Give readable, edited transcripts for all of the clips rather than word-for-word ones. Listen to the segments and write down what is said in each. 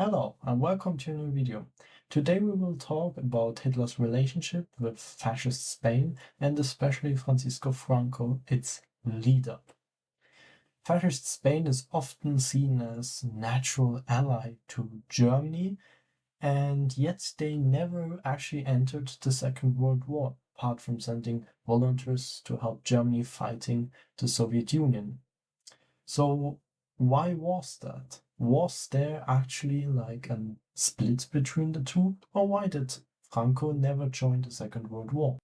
Hello and welcome to a new video. Today we will talk about Hitler's relationship with fascist Spain and especially Francisco Franco, its leader. Fascist Spain is often seen as natural ally to Germany, and yet they never actually entered the Second World War, apart from sending volunteers to help Germany fighting the Soviet Union. So why was that? Was there actually like a split between the two, or why did Franco never join the Second World War?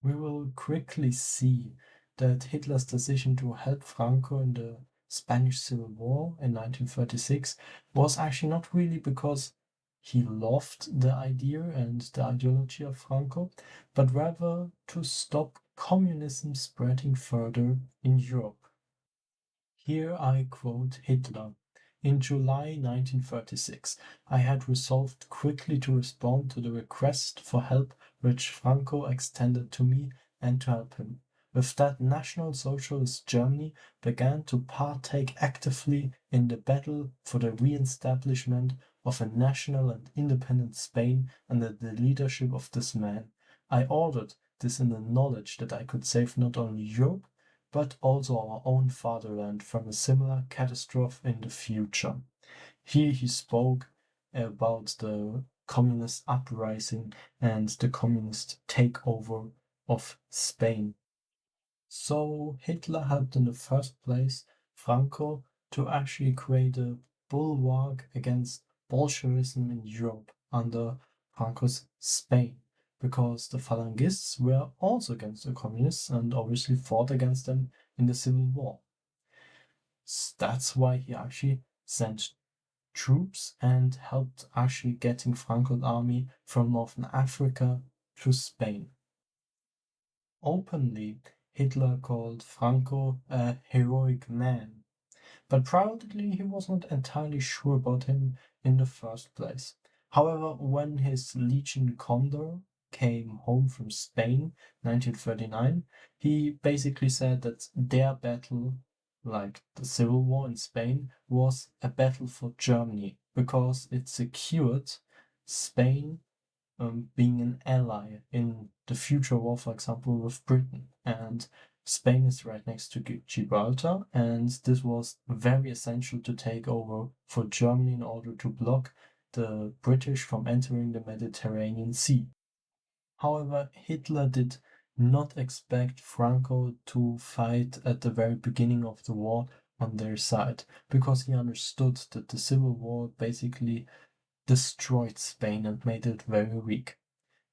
We will quickly see that Hitler's decision to help Franco in the Spanish Civil War in 1936 was actually not really because he loved the idea and the ideology of Franco, but rather to stop communism spreading further in Europe. Here I quote Hitler. In July 1936, I had resolved quickly to respond to the request for help which Franco extended to me and to help him. With that, National Socialist Germany began to partake actively in the battle for the re-establishment of a national and independent Spain under the leadership of this man. I ordered this in the knowledge that I could save not only Europe, but also our own fatherland from a similar catastrophe in the future. Here he spoke about the communist uprising and the communist takeover of Spain. So Hitler helped in the first place Franco to actually create a bulwark against Bolshevism in Europe under Franco's Spain, because the Phalangists were also against the communists and obviously fought against them in the Civil War. That's why he actually sent troops and helped actually getting Franco's army from Northern Africa to Spain. Openly, Hitler called Franco a heroic man, but privately he was not entirely sure about him in the first place. However, when his Legion Condor came home from Spain 1939, he basically said that their battle, like the Civil War in Spain, was a battle for Germany because it secured Spain being an ally in the future war, for example, with Britain. And Spain is right next to Gibraltar, and this was very essential to take over for Germany in order to block the British from entering the Mediterranean Sea. However, Hitler did not expect Franco to fight at the very beginning of the war on their side, because he understood that the Civil War basically destroyed Spain and made it very weak.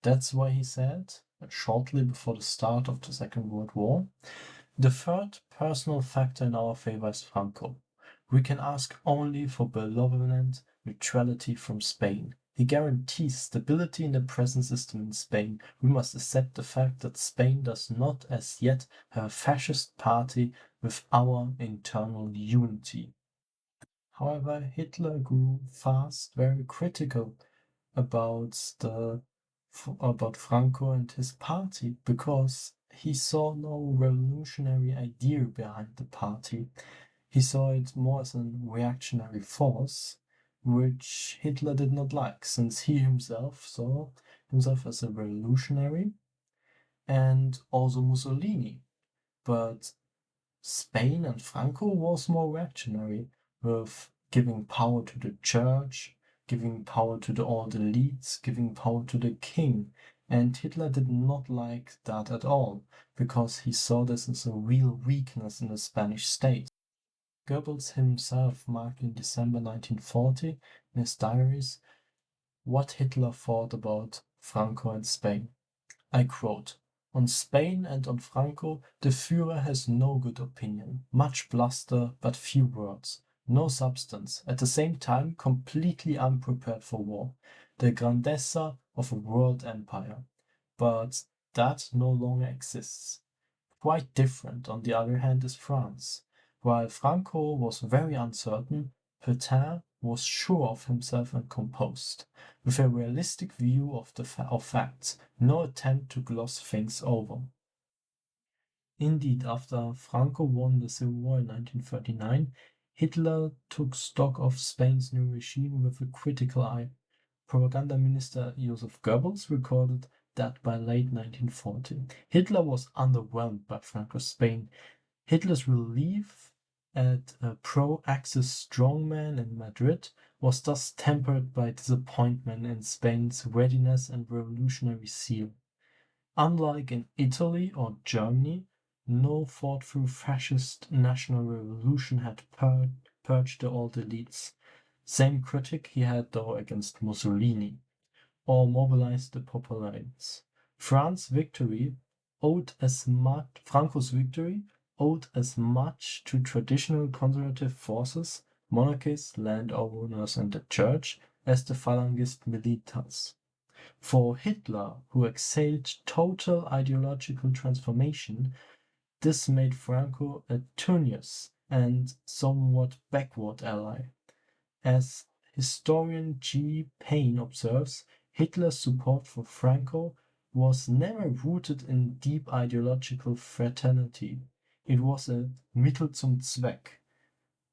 That's why he said, shortly before the start of the Second World War, the third personal factor in our favor is Franco. We can ask only for benevolent neutrality from Spain. He guarantees stability in the present system in Spain. We must accept the fact that Spain does not as yet have a fascist party with our internal unity. However, Hitler grew fast very critical about Franco and his party because he saw no revolutionary idea behind the party. He saw it more as a reactionary force, which Hitler did not like, since he himself saw himself as a revolutionary and also Mussolini. But Spain and Franco was more reactionary, with giving power to the church, giving power to all the elites, giving power to the king. And Hitler did not like that at all, because he saw this as a real weakness in the Spanish state. Goebbels himself marked in December 1940 in his diaries what Hitler thought about Franco and Spain. I quote, "On Spain and on Franco, the Führer has no good opinion, much bluster, but few words, no substance, at the same time completely unprepared for war, the grandezza of a world empire. But that no longer exists. Quite different, on the other hand, is France. While Franco was very uncertain, Pétain was sure of himself and composed, with a realistic view of facts, no attempt to gloss things over." Indeed, after Franco won the Civil War in 1939, Hitler took stock of Spain's new regime with a critical eye. Propaganda Minister Joseph Goebbels recorded that by late 1940, Hitler was underwhelmed by Franco's Spain. Hitler's relief at a pro-Axis strongman in Madrid was thus tempered by disappointment in Spain's readiness and revolutionary zeal. Unlike in Italy or Germany, no thought-through fascist national revolution had purged the old elites. Same critic he had though against Mussolini, or mobilized the populace. Franco's victory owed as much to traditional conservative forces, monarchists, landowners, and the church, as the Falangist militas. For Hitler, who exhaled total ideological transformation, this made Franco a tenuous and somewhat backward ally. As historian G. Payne observes, Hitler's support for Franco was never rooted in deep ideological fraternity. It was a Mittel zum Zweck,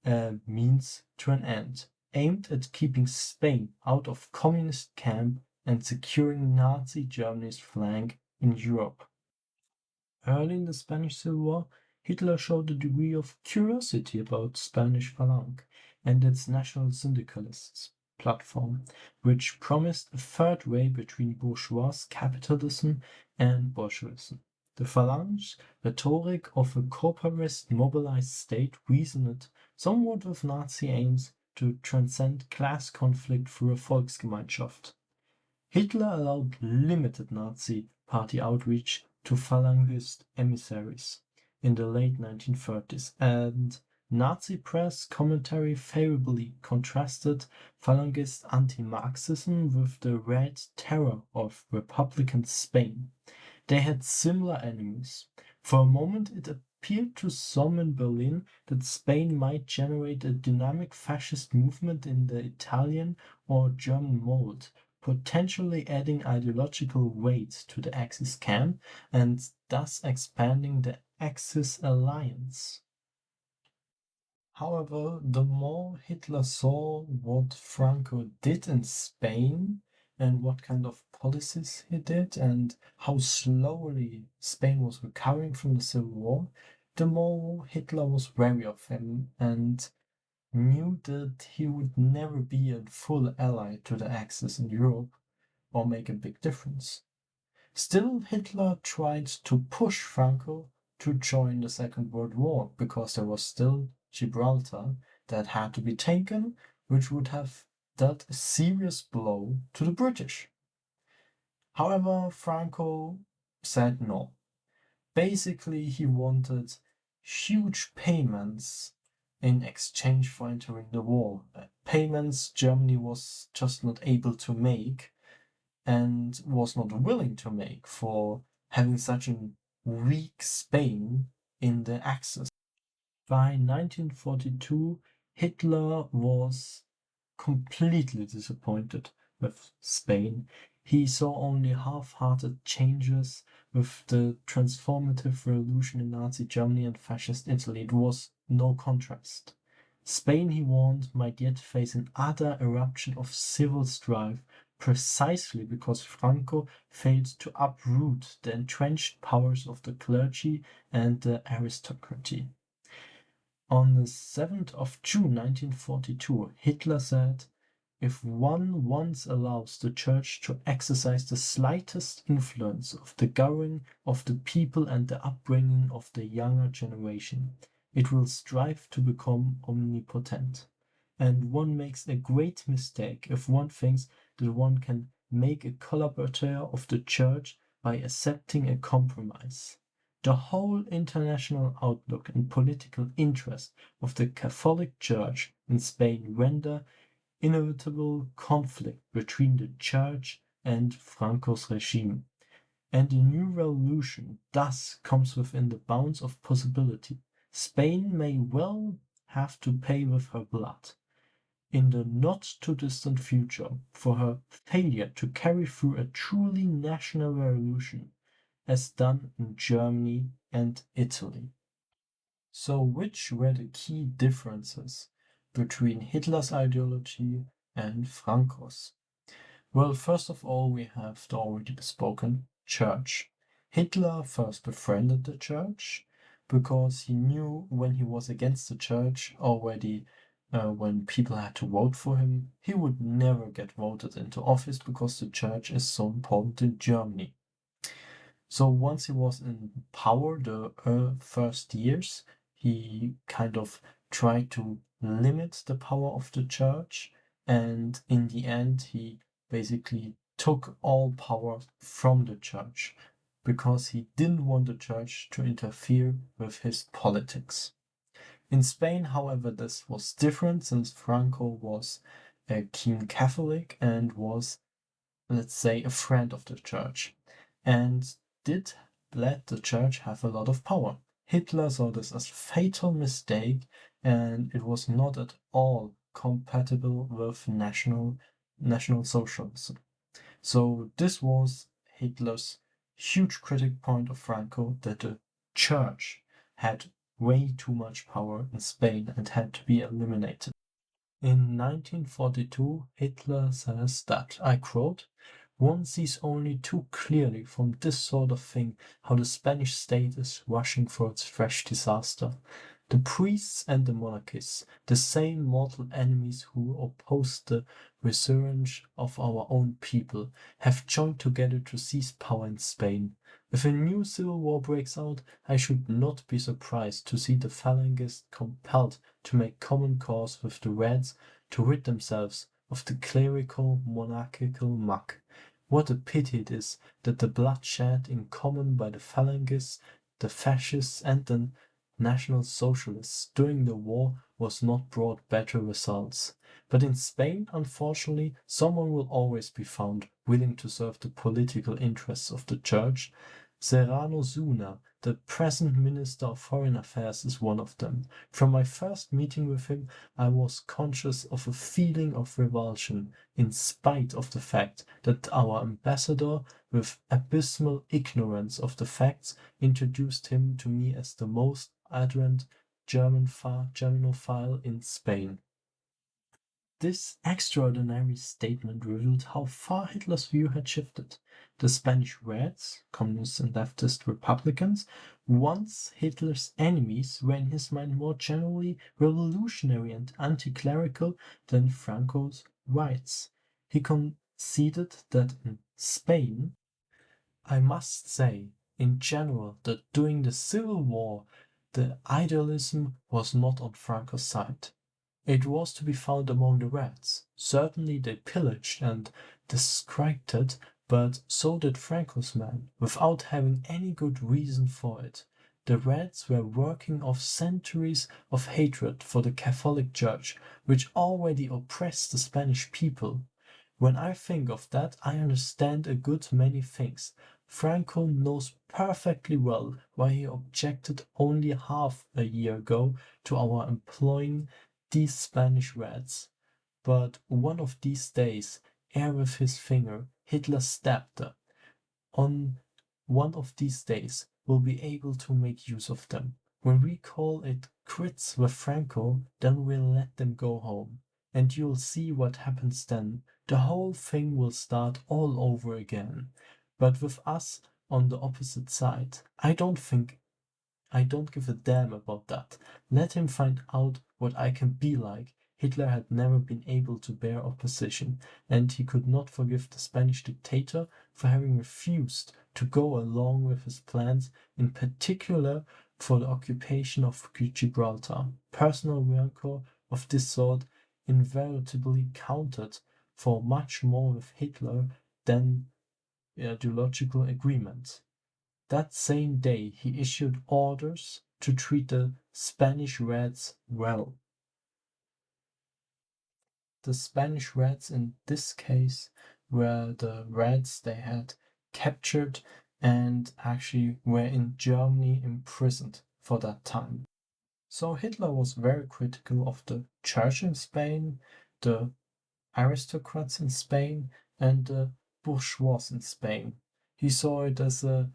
a means to an end, aimed at keeping Spain out of communist camp and securing Nazi Germany's flank in Europe. Early in the Spanish Civil War, Hitler showed a degree of curiosity about Spanish Falange and its national syndicalists platform, which promised a third way between bourgeois capitalism and Bolshevism. The Phalange's rhetoric of a corporatist mobilized state reasoned somewhat with Nazi aims to transcend class conflict through a Volksgemeinschaft. Hitler allowed limited Nazi party outreach to Falangist emissaries in the late 1930s, and Nazi press commentary favorably contrasted Falangist anti-Marxism with the Red Terror of Republican Spain. They had similar enemies. For a moment it appeared to some in Berlin that Spain might generate a dynamic fascist movement in the Italian or German mold, potentially adding ideological weight to the Axis camp and thus expanding the Axis alliance. However, the more Hitler saw what Franco did in Spain and what kind of policies he did and how slowly Spain was recovering from the Civil War, the more Hitler was wary of him and knew that he would never be a full ally to the Axis in Europe or make a big difference. Still, Hitler tried to push Franco to join the Second World War because there was still Gibraltar that had to be taken, which would have dealt a serious blow to the British. However, Franco said no. Basically, he wanted huge payments in exchange for entering the war. Payments Germany was just not able to make and was not willing to make for having such a weak Spain in the Axis. By 1942, Hitler was completely disappointed with Spain. He saw only half-hearted changes with the transformative revolution in Nazi Germany and Fascist Italy. It was no contrast. Spain, he warned, might yet face an utter eruption of civil strife precisely because Franco failed to uproot the entrenched powers of the clergy and the aristocracy. On the 7th of June 1942, Hitler said, "If one once allows the Church to exercise the slightest influence of the governing of the people and the upbringing of the younger generation, it will strive to become omnipotent. And one makes a great mistake if one thinks that one can make a collaborator of the Church by accepting a compromise. The whole international outlook and political interest of the Catholic Church in Spain render inevitable conflict between the Church and Franco's regime, and the new revolution thus comes within the bounds of possibility. Spain may well have to pay with her blood in the not-too-distant future for her failure to carry through a truly national revolution, as done in Germany and Italy." So, which were the key differences between Hitler's ideology and Franco's? Well, first of all, we have the already bespoken church. Hitler first befriended the church because he knew when he was against the church already, when people had to vote for him, he would never get voted into office because the church is so important in Germany. So once he was in power, the first years, he kind of tried to limit the power of the church, and in the end, he basically took all power from the church because he didn't want the church to interfere with his politics. In Spain, however, this was different since Franco was a keen Catholic and was, let's say, a friend of the church, and did let the church have a lot of power. Hitler saw this as a fatal mistake, and it was not at all compatible with national socialism. So this was Hitler's huge critic point of Franco, that the church had way too much power in Spain and had to be eliminated. In 1942, Hitler says that, I quote, "One sees only too clearly from this sort of thing how the Spanish state is rushing for its fresh disaster. The priests and the monarchists, the same mortal enemies who opposed the resurgence of our own people, have joined together to seize power in Spain. If a new civil war breaks out, I should not be surprised to see the Phalangists compelled to make common cause with the Reds to rid themselves of the clerical monarchical muck. What a pity it is that the blood shed in common by the Phalangists, the Fascists, and the National Socialists during the war was not brought better results. But in Spain, unfortunately, someone will always be found willing to serve the political interests of the church. Serrano Zuna, the present Minister of Foreign Affairs, is one of them. From my first meeting with him, I was conscious of a feeling of revulsion, in spite of the fact that our ambassador, with abysmal ignorance of the facts, introduced him to me as the most ardent Germanophile in Spain. This extraordinary statement revealed how far Hitler's view had shifted. The Spanish Reds, communist and leftist Republicans, once Hitler's enemies, were in his mind more generally revolutionary and anti-clerical than Franco's Whites. He conceded that in Spain, I must say, in general, that during the Civil War, the idealism was not on Franco's side. It was to be found among the Reds. Certainly they pillaged and desecrated, but so did Franco's men, without having any good reason for it. The Reds were working off centuries of hatred for the Catholic Church, which already oppressed the Spanish people. When I think of that, I understand a good many things. Franco knows perfectly well why he objected only half a year ago to our employing these Spanish Reds. But one of these days, ere with his finger, Hitler stabbed them. On one of these days, we'll be able to make use of them. When we call it quits with Franco, then we'll let them go home. And you'll see what happens then. The whole thing will start all over again. But with us on the opposite side, I don't give a damn about that. Let him find out what I can be like. Hitler had never been able to bear opposition, and he could not forgive the Spanish dictator for having refused to go along with his plans, in particular for the occupation of Gibraltar. Personal rancor of this sort invariably counted for much more with Hitler than ideological agreement. That same day he issued orders to treat the Spanish Reds well. The Spanish Reds in this case were the Reds they had captured and actually were in Germany imprisoned for that time. So Hitler was very critical of the church in Spain, the aristocrats in Spain, and the bourgeois in Spain. He saw it as a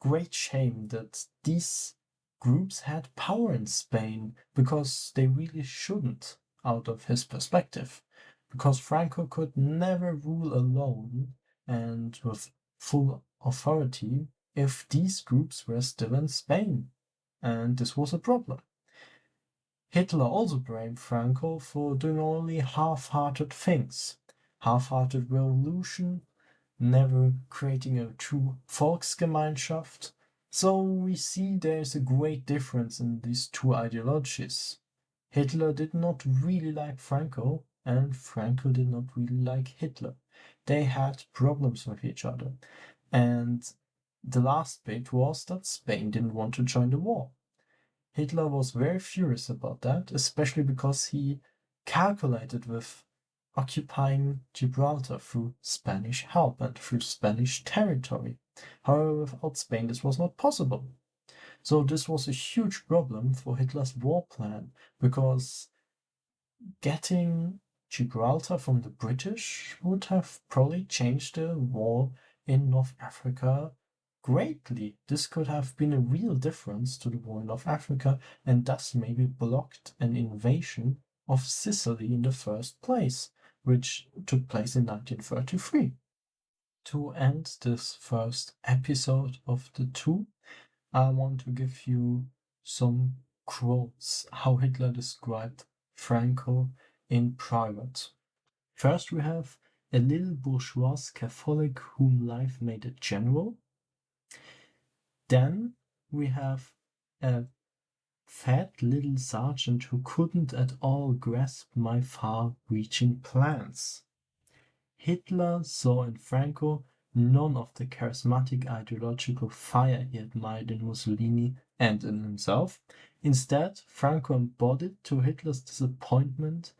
great shame that these groups had power in Spain because they really shouldn't, out of his perspective, because Franco could never rule alone and with full authority if these groups were still in Spain, and this was a problem. Hitler also blamed Franco for doing only half-hearted things. Half-hearted revolution, never creating a true Volksgemeinschaft. So we see there's a great difference in these two ideologies. Hitler did not really like Franco, and Franco did not really like Hitler. They had problems with each other. And the last bit was that Spain didn't want to join the war. Hitler was very furious about that, especially because he calculated with occupying Gibraltar through Spanish help and through Spanish territory. However, without Spain, this was not possible. So this was a huge problem for Hitler's war plan, because getting Gibraltar from the British would have probably changed the war in North Africa greatly. This could have been a real difference to the war in North Africa, and thus maybe blocked an invasion of Sicily in the first place, which took place in 1933. To end this first episode of the two, I want to give you some quotes how Hitler described Franco in private. First, we have a little bourgeois Catholic whom life made a general. Then we have a fat little sergeant who couldn't at all grasp my far-reaching plans. Hitler saw in Franco none of the charismatic ideological fire he admired in Mussolini and in himself. Instead, Franco embodied, to Hitler's disappointment,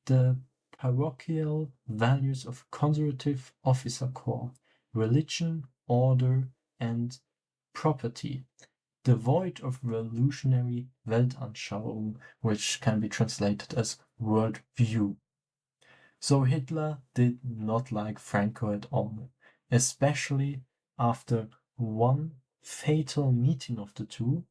the parochial values of conservative officer corps: religion, order, and property, devoid of revolutionary Weltanschauung, which can be translated as world view. So Hitler did not like Franco at all, especially after one fatal meeting of the two,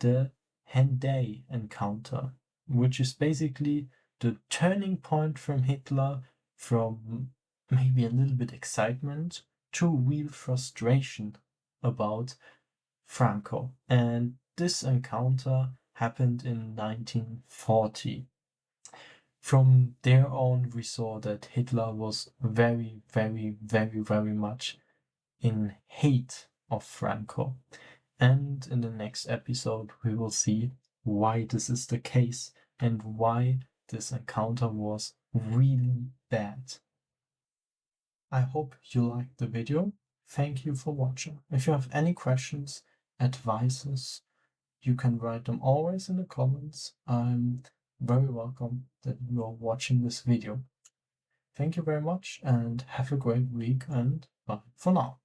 the Henday encounter, which is basically the turning point from Hitler from maybe a little bit excitement to real frustration about Franco. And this encounter happened in 1940. From there on, we saw that Hitler was very, very, very, very much in hate of Franco. And in the next episode, we will see why this is the case and why this encounter was really bad. I hope you liked the video. Thank you for watching. If you have any questions, advices, you can write them always in the comments. I'm very welcome that you are watching this video. Thank you very much and have a great week, and bye for now.